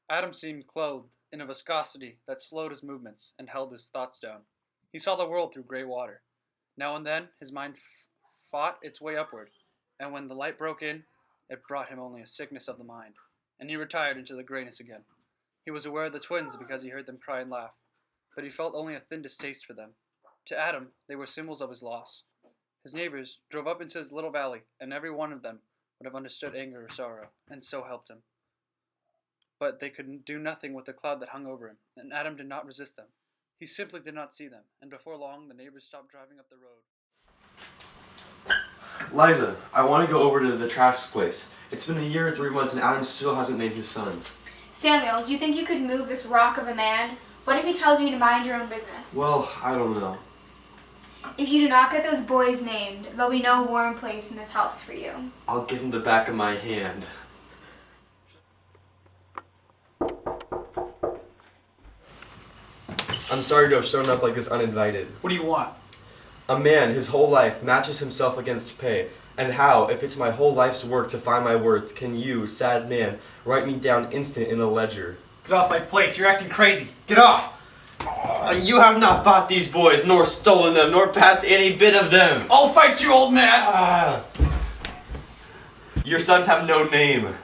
Adam seemed clothed in a viscosity that slowed his movements and held his thoughts down. He saw the world through gray water. Now and then his mind fought its way upward, and when the light broke in, it brought him only a sickness of the mind, and he retired into the grayness again. He was aware of the twins because he heard them cry and laugh, but he felt only a thin distaste for them. To Adam, they were symbols of his loss. His neighbors drove up into his little valley, and every one of them would have understood anger or sorrow, and so helped him. But they could do nothing with the cloud that hung over him, and Adam did not resist them. He simply did not see them, and before long the neighbors stopped driving up the road. Liza, I want to go over to the Trask's place. It's been a year and 3 months and Adam still hasn't named his sons. Samuel, do you think you could move this rock of a man? What if he tells you to mind your own business? Well, I don't know. If you do not get those boys named, there'll be no warm place in this house for you. I'll give him the back of my hand. I'm sorry to have shown up like this uninvited. What do you want? A man, his whole life, matches himself against pay. And how, if it's my whole life's work to find my worth, can you, sad man, write me down instant in the ledger? Get off my place, you're acting crazy. Get off! You have not bought these boys, nor stolen them, nor passed any bit of them. I'll fight you, old man! Your sons have no name.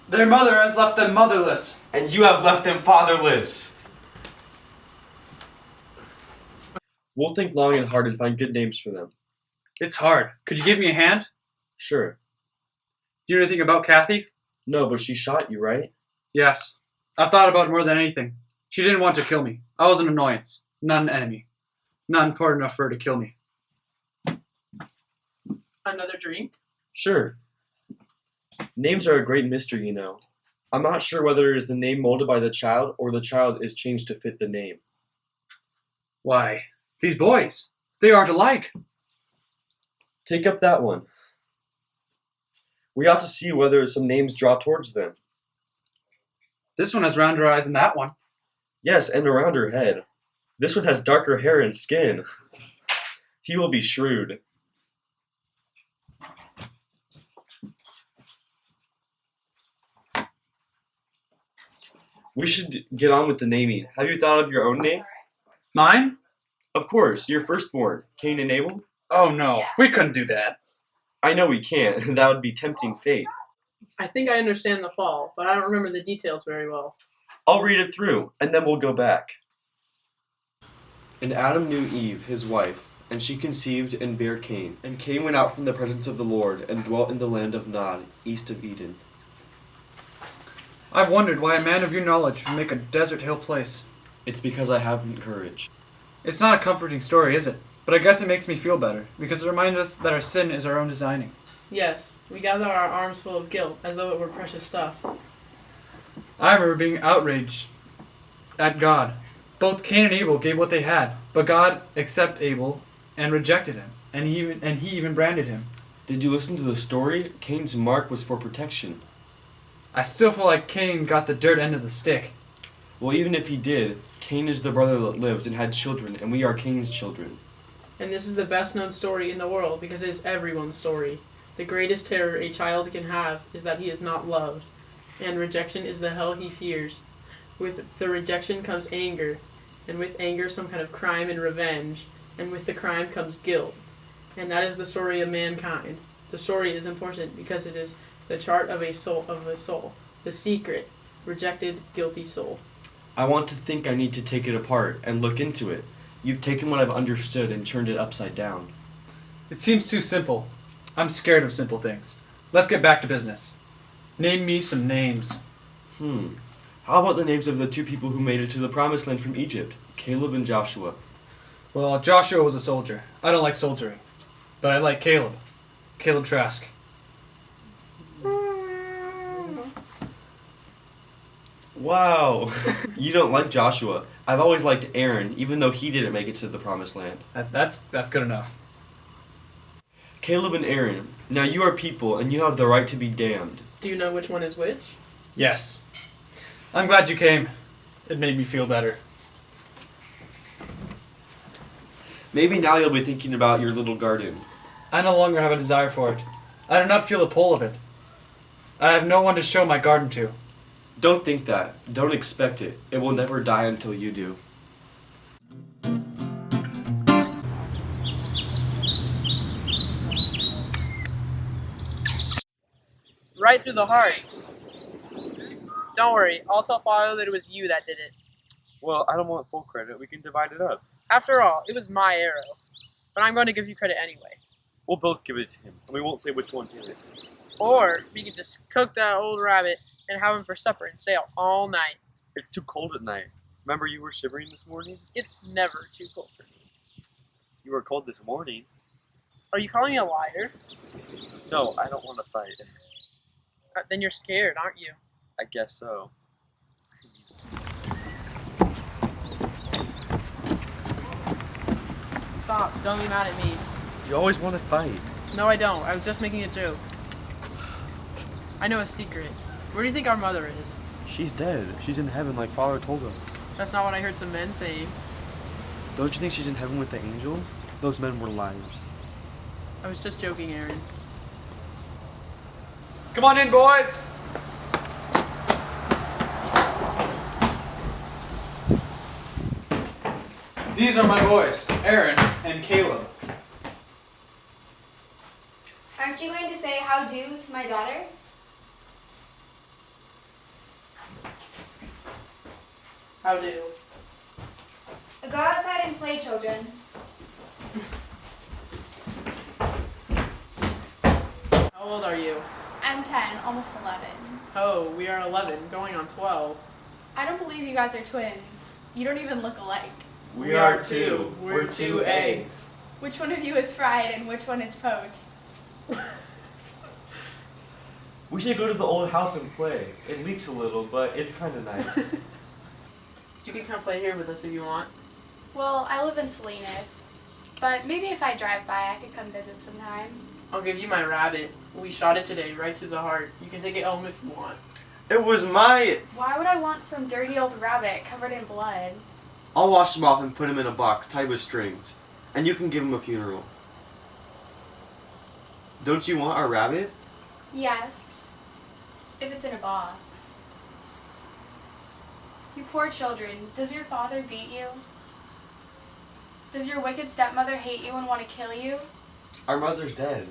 Their mother has left them motherless. And you have left them fatherless. We'll think long and hard and find good names for them. It's hard. Could you give me a hand? Sure. Do you know anything about Kathy? No, but she shot you, right? Yes. I've thought about it more than anything. She didn't want to kill me. I was an annoyance, not an enemy. Not important enough for her to kill me. Another drink? Sure. Names are a great mystery, you know. I'm not sure whether it is the name molded by the child or the child is changed to fit the name. Why, these boys, they aren't alike. Take up that one. We ought to see whether some names draw towards them. This one has rounder eyes than that one. Yes, and around her head. This one has darker hair and skin. He will be shrewd. We should get on with the naming. Have you thought of your own name? Mine? Of course, your firstborn, Cain and Abel. Oh no, we couldn't do that. I know we can't. That would be tempting fate. I think I understand the fall, but I don't remember the details very well. I'll read it through, and then we'll go back. And Adam knew Eve, his wife, and she conceived and bare Cain. And Cain went out from the presence of the Lord, and dwelt in the land of Nod, east of Eden. I've wondered why a man of your knowledge would make a desert hill place. It's because I haven't courage. It's not a comforting story, is it? But I guess it makes me feel better, because it reminds us that our sin is our own designing. Yes, we gather our arms full of guilt, as though it were precious stuff. I remember being outraged at God. Both Cain and Abel gave what they had, but God accepted Abel and rejected him, and he even branded him. Did you listen to the story? Cain's mark was for protection. I still feel like Cain got the dirt end of the stick. Well, even if he did, Cain is the brother that lived and had children, and we are Cain's children. And this is the best known story in the world, because it is everyone's story. The greatest terror a child can have is that he is not loved, and rejection is the hell he fears. With the rejection comes anger, and with anger some kind of crime and revenge, and with the crime comes guilt. And that is the story of mankind. The story is important because it is the chart of a soul, the secret, rejected, guilty soul. I want to think I need to take it apart and look into it. You've taken what I've understood and turned it upside down. It seems too simple. I'm scared of simple things. Let's get back to business. Name me some names. How about the names of the two people who made it to the promised land from Egypt? Caleb and Joshua. Well, Joshua was a soldier. I don't like soldiering. But I like Caleb. Caleb Trask. Wow. You don't like Joshua. I've always liked Aaron, even though he didn't make it to the promised land. That's good enough. Caleb and Aaron, now you are people, and you have the right to be damned. Do you know which one is which? Yes. I'm glad you came. It made me feel better. Maybe now you'll be thinking about your little garden. I no longer have a desire for it. I do not feel the pull of it. I have no one to show my garden to. Don't think that. Don't expect it. It will never die until you do. Right through the heart. Don't worry, I'll tell Father that it was you that did it. Well, I don't want full credit. We can divide it up. After all, it was my arrow. But I'm going to give you credit anyway. We'll both give it to him, and we won't say which one did it. Or we could just cook that old rabbit and have him for supper and stay out all night. It's too cold at night. Remember you were shivering this morning? It's never too cold for me. You were cold this morning. Are you calling me a liar? No, I don't want to fight. Then you're scared, aren't you? I guess so. Stop, don't be mad at me. You always want to fight. No, I don't. I was just making a joke. I know a secret. Where do you think our mother is? She's dead. She's in heaven like Father told us. That's not what I heard some men saying. Don't you think she's in heaven with the angels? Those men were liars. I was just joking, Aaron. Come on in, boys! These are my boys, Aaron and Caleb. Aren't you going to say how do to my daughter? How do? Go outside and play, children. How old are you? I'm 10, almost 11. Oh, we are 11, going on 12. I don't believe you guys are twins. You don't even look alike. We are two. We're two eggs. Which one of you is fried and which one is poached? We should go to the old house and play. It leaks a little, but it's kind of nice. You can come play here with us if you want. Well, I live in Salinas, but maybe if I drive by, I could come visit sometime. I'll give you my rabbit. We shot it today, right through the heart. You can take it home if you want. It was my... Why would I want some dirty old rabbit covered in blood? I'll wash him off and put him in a box tied with strings. And you can give him a funeral. Don't you want our rabbit? Yes, if it's in a box. You poor children, does your father beat you? Does your wicked stepmother hate you and want to kill you? Our mother's dead.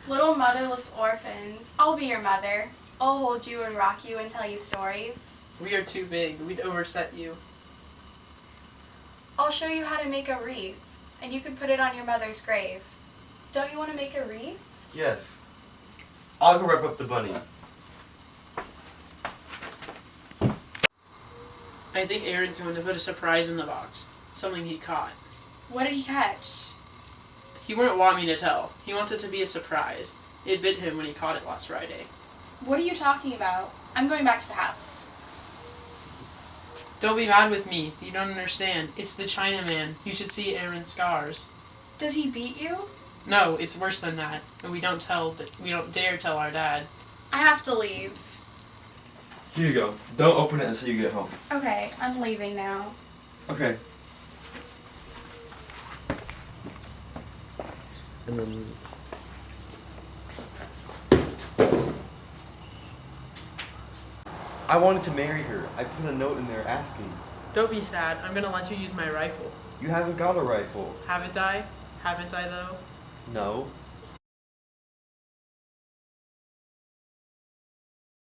Little motherless orphans, I'll be your mother. I'll hold you and rock you and tell you stories. We are too big. We'd overset you. I'll show you how to make a wreath, and you can put it on your mother's grave. Don't you want to make a wreath? Yes. I'll go wrap up the bunny. I think Aaron's going to put a surprise in the box. Something he caught. What did he catch? He wouldn't want me to tell. He wants it to be a surprise. It bit him when he caught it last Friday. What are you talking about? I'm going back to the house. Don't be mad with me. You don't understand. It's the Chinaman. You should see Aaron's scars. Does he beat you? No, it's worse than that. And we don't dare tell our dad. I have to leave. Here you go. Don't open it until you get home. Okay, I'm leaving now. Okay. And then... I wanted to marry her. I put a note in there asking. Don't be sad. I'm going to let you use my rifle. You haven't got a rifle. Haven't I? Haven't I, though? No.